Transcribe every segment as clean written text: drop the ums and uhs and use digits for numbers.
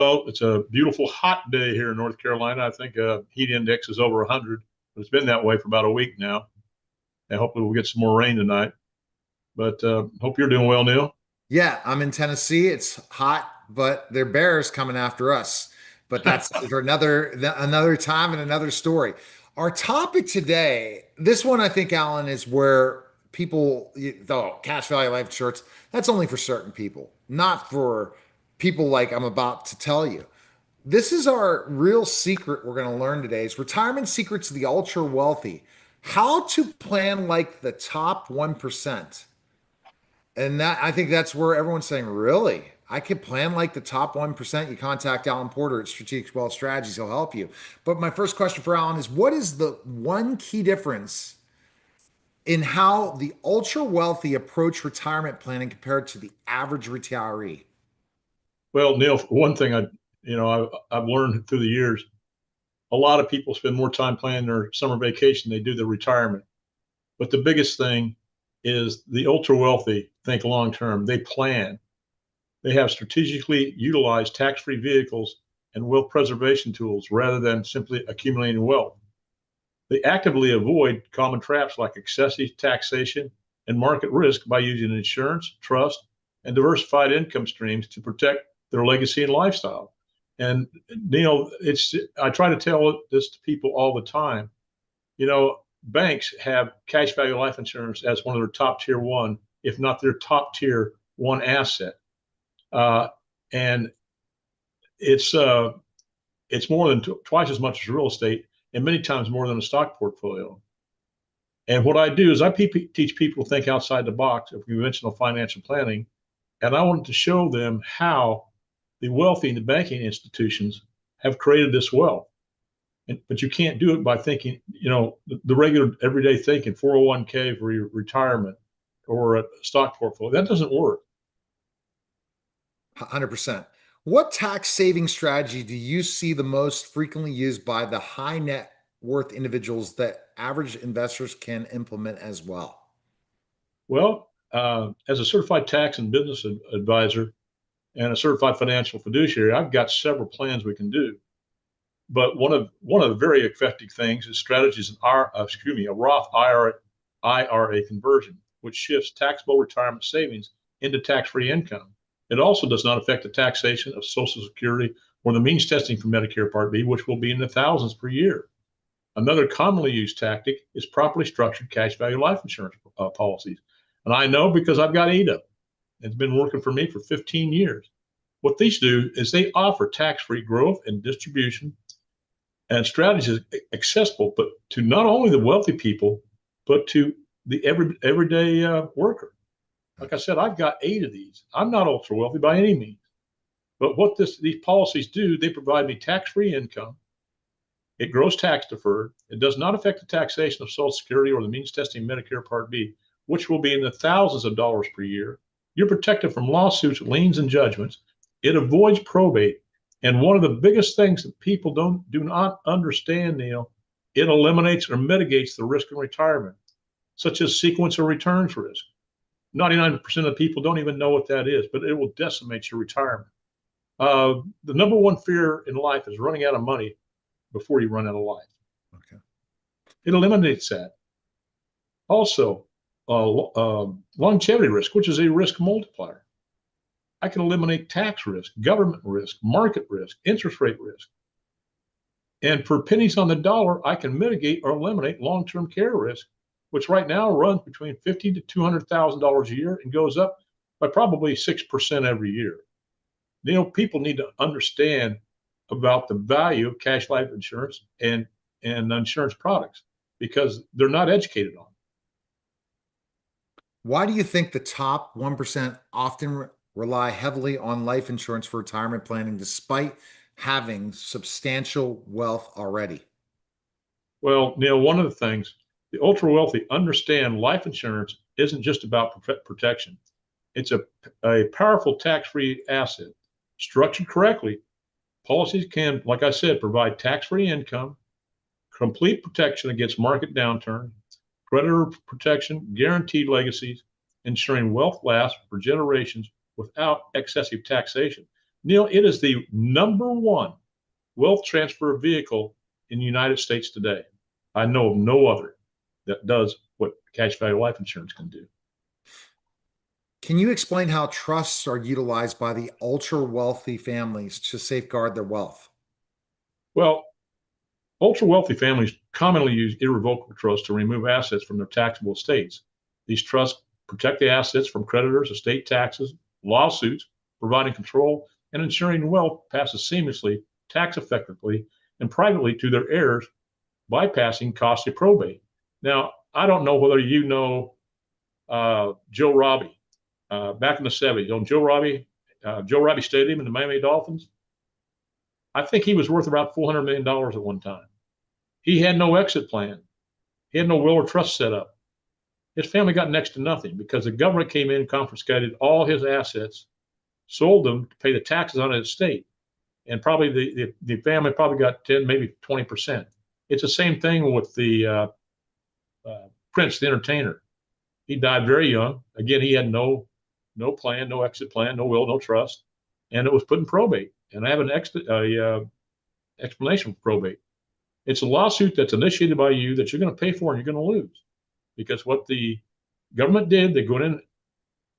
Well, it's a beautiful hot day here in North Carolina. I think heat index is over 100. It's been that way for about a week now. And hopefully we'll get some more rain tonight. But hope you're doing well, Neil. Yeah, I'm in Tennessee. It's hot, but they're bears coming after us. But that's for another time and another story. Our topic today, this one I think, Alan, is where people, though cash value life insurance, that's only for certain people, not for people like I'm about to tell you. This is our real secret we're going to learn today is retirement secrets of the ultra wealthy. How to plan like the top 1%. And that I think that's where everyone's saying, really? I could plan like the top 1%. You contact Alan Porter at Strategic Wealth Strategies. He'll help you. But my first question for Alan is what is the one key difference in how the ultra wealthy approach retirement planning compared to the average retiree? Well, Neil, one thing I've learned through the years, a lot of people spend more time planning their summer vacation than they do their retirement. But the biggest thing is the ultra wealthy think long term. They plan. They have strategically utilized tax-free vehicles and wealth preservation tools rather than simply accumulating wealth. They actively avoid common traps like excessive taxation and market risk by using insurance, trust, and diversified income streams to protect their legacy and lifestyle. And Neil, it's I try to tell this to people all the time. Banks have cash value life insurance as one of their top tier one, if not their top tier one asset, uh, and it's it's more than twice as much as real estate, and many times more than a stock portfolio. And what I do is I teach people to think outside the box of conventional financial planning, and I wanted to show them how the wealthy and the banking institutions have created this wealth. But you can't do it by thinking, the regular everyday thinking, 401k for your retirement or a stock portfolio. That doesn't work. 100%. What tax saving strategy do you see the most frequently used by the high net worth individuals that average investors can implement as well? Well, as a certified tax and business advisor and a certified financial fiduciary, I've got several plans we can do. But one of the very effective things is strategies in a Roth IRA conversion, which shifts taxable retirement savings into tax-free income. It also does not affect the taxation of Social Security or the means testing for Medicare Part B, which will be in the thousands per year. Another commonly used tactic is properly structured cash value life insurance policies. And I know because I've got 8 of them. It's been working for me for 15 years. What these do is they offer tax-free growth and distribution and strategies accessible, but to not only the wealthy people, but to the everyday worker. Like I said, I've got 8 of these. I'm not ultra wealthy by any means, but what these policies do, they provide me tax-free income. It grows tax deferred. It does not affect the taxation of Social Security or the means testing Medicare Part B, which will be in the thousands of dollars per year. You're protected from lawsuits, liens, and judgments. It avoids probate. And one of the biggest things that people do not understand, Neil, it eliminates or mitigates the risk in retirement, such as sequence or returns risk. 99% of people don't even know what that is, but it will decimate your retirement. The number one fear in life is running out of money before you run out of life. Okay. It eliminates that. Also, longevity risk, which is a risk multiplier. I can eliminate tax risk, government risk, market risk, interest rate risk. And for pennies on the dollar, I can mitigate or eliminate long-term care risk, which right now runs between $50,000 to $200,000 a year and goes up by probably 6% every year. People need to understand about the value of cash life insurance and insurance products because they're not educated on it. Why do you think the top 1% often rely heavily on life insurance for retirement planning despite having substantial wealth already? Well, Neil, one of the things the ultra wealthy understand life insurance isn't just about protection. It's a powerful tax free asset. Structured correctly, policies can, like I said, provide tax free income, complete protection against market downturn, creditor protection, guaranteed legacies, ensuring wealth lasts for generations without excessive taxation. Neil, it is the number one wealth transfer vehicle in the United States today. I know of no other that does what cash value life insurance can do. Can you explain how trusts are utilized by the ultra wealthy families to safeguard their wealth? Well, ultra wealthy families commonly use irrevocable trusts to remove assets from their taxable estates. These trusts protect the assets from creditors, estate taxes, lawsuits, providing control and ensuring wealth passes seamlessly, tax effectively, and privately to their heirs, bypassing costly probate. Now, I don't know whether you know Joe Robbie. Back in the 70s, on Joe Robbie Stadium and the Miami Dolphins, I think he was worth about $400 million at one time. He had no exit plan. He had no will or trust set up. His family got next to nothing because the government came in, confiscated all his assets, sold them to pay the taxes on his estate. And probably the family probably got 10, maybe 20%. It's the same thing with the Prince, the entertainer. He died very young. Again, he had no plan, no exit plan, no will, no trust, and it was put in probate. And I have an explanation for probate. It's a lawsuit that's initiated by you that you're going to pay for and you're going to lose, because what the government did, they go in and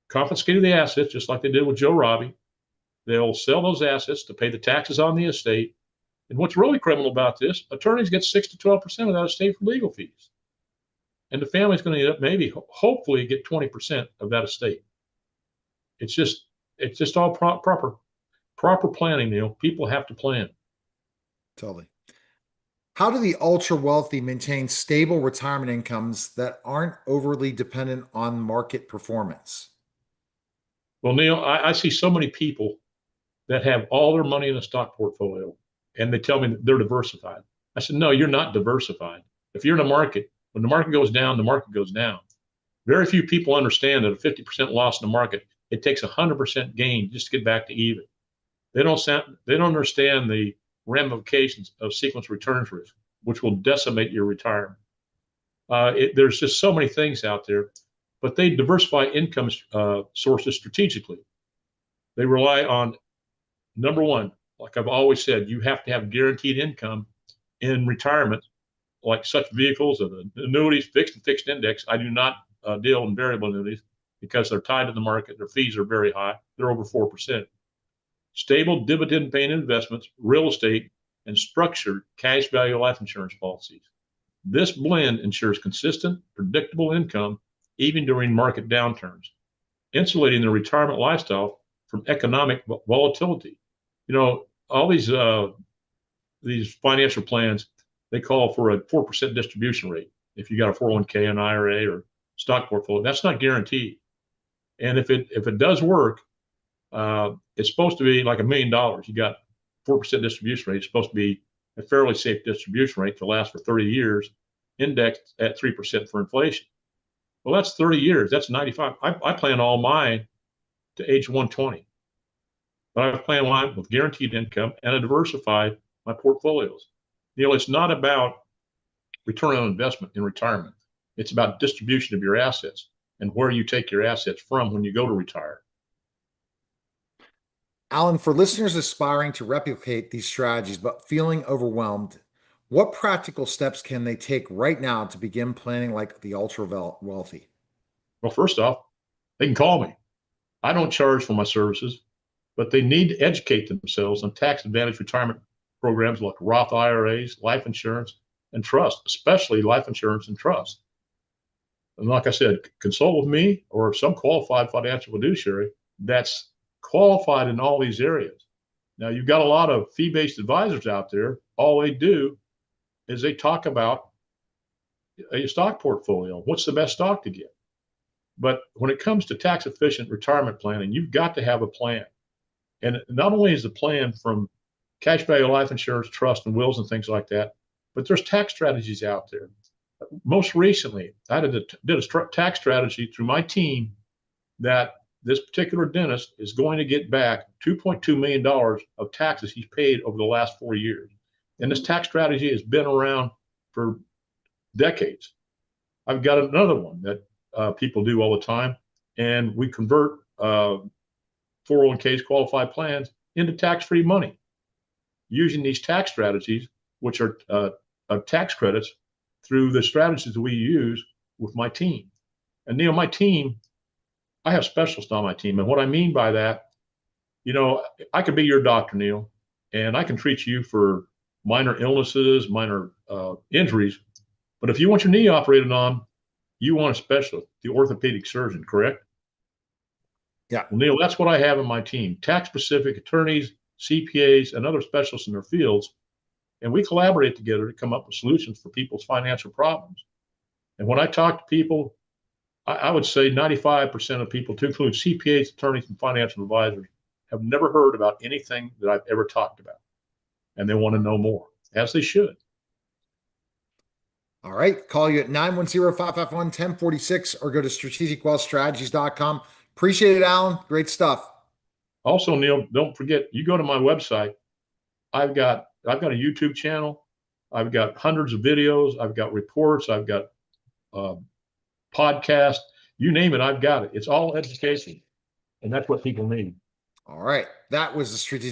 confiscated the assets just like they did with Joe Robbie. They'll sell those assets to pay the taxes on the estate. And what's really criminal about this, attorneys get 6 to 12% of that estate for legal fees. And the family's going to end up maybe, hopefully, get 20% of that estate. It's just all proper planning, Neil. People have to plan. Totally. How do the ultra wealthy maintain stable retirement incomes that aren't overly dependent on market performance? Well, Neil, I see so many people that have all their money in a stock portfolio, and they tell me that they're diversified. I said, no, you're not diversified. If you're in a market, when the market goes down, the market goes down. Very few people understand that a 50% loss in the market, it takes 100% gain just to get back to even. They don't understand the ramifications of sequence returns risk, which will decimate your retirement. There's just so many things out there, but they diversify income sources strategically. They rely on, number one, like I've always said, you have to have guaranteed income in retirement, like such vehicles of annuities, fixed index. I do not deal in variable annuities because they're tied to the market. Their fees are very high. They're over 4%. Stable dividend paying investments, real estate, and structured cash value life insurance policies. This blend ensures consistent, predictable income even during market downturns, insulating the retirement lifestyle from economic volatility. You know, all these financial plans, they call for a 4% distribution rate. If you got a 401k, an IRA, or stock portfolio, that's not guaranteed. And if it does work, it's supposed to be like $1 million. You got 4% distribution rate. It's supposed to be a fairly safe distribution rate to last for 30 years, indexed at 3% for inflation. Well, that's 30 years. That's 95. I plan all mine to age 120. But I plan mine with guaranteed income and I diversify my portfolios. You know, it's not about return on investment in retirement. It's about distribution of your assets and where you take your assets from when you go to retire. Alan, for listeners aspiring to replicate these strategies but feeling overwhelmed, what practical steps can they take right now to begin planning like the ultra wealthy? Well, first off, they can call me. I don't charge for my services, but they need to educate themselves on tax advantage retirement programs like Roth IRAs, life insurance, and trust, especially life insurance and trust. And like I said, consult with me or some qualified financial fiduciary that's qualified in all these areas. Now, you've got a lot of fee-based advisors out there. All they do is they talk about a stock portfolio. What's the best stock to get? But when it comes to tax efficient retirement planning, you've got to have a plan. And not only is the plan from cash value life insurance, trust, and wills and things like that, but there's tax strategies out there. Most recently, I did a tax strategy through my team that this particular dentist is going to get back $2.2 million of taxes he's paid over the last 4 years. And this tax strategy has been around for decades. I've got another one that people do all the time, and we convert 401ks, qualified plans, into tax-free money using these tax strategies, which are tax credits through the strategies that we use with my team. And Neil, my team, I have specialists on my team. And what I mean by that, I could be your doctor, Neil, and I can treat you for minor illnesses, minor injuries. But if you want your knee operated on, you want a specialist, the orthopedic surgeon, correct? Yeah. Well, Neil, that's what I have in my team, tax-specific attorneys, CPAs, and other specialists in their fields. And we collaborate together to come up with solutions for people's financial problems. And when I talk to people, I would say 95% of people, to include CPAs, attorneys, and financial advisors, have never heard about anything that I've ever talked about. And they want to know more, as they should. All right. Call you at 910-551-1046 or go to strategicwealthstrategies.com. Appreciate it, Alan. Great stuff. Also, Neil, don't forget, you go to my website. I've got a YouTube channel. I've got hundreds of videos. I've got reports. I've got podcasts. You name it, I've got it. It's all education. And that's what people need. All right. That was the strategic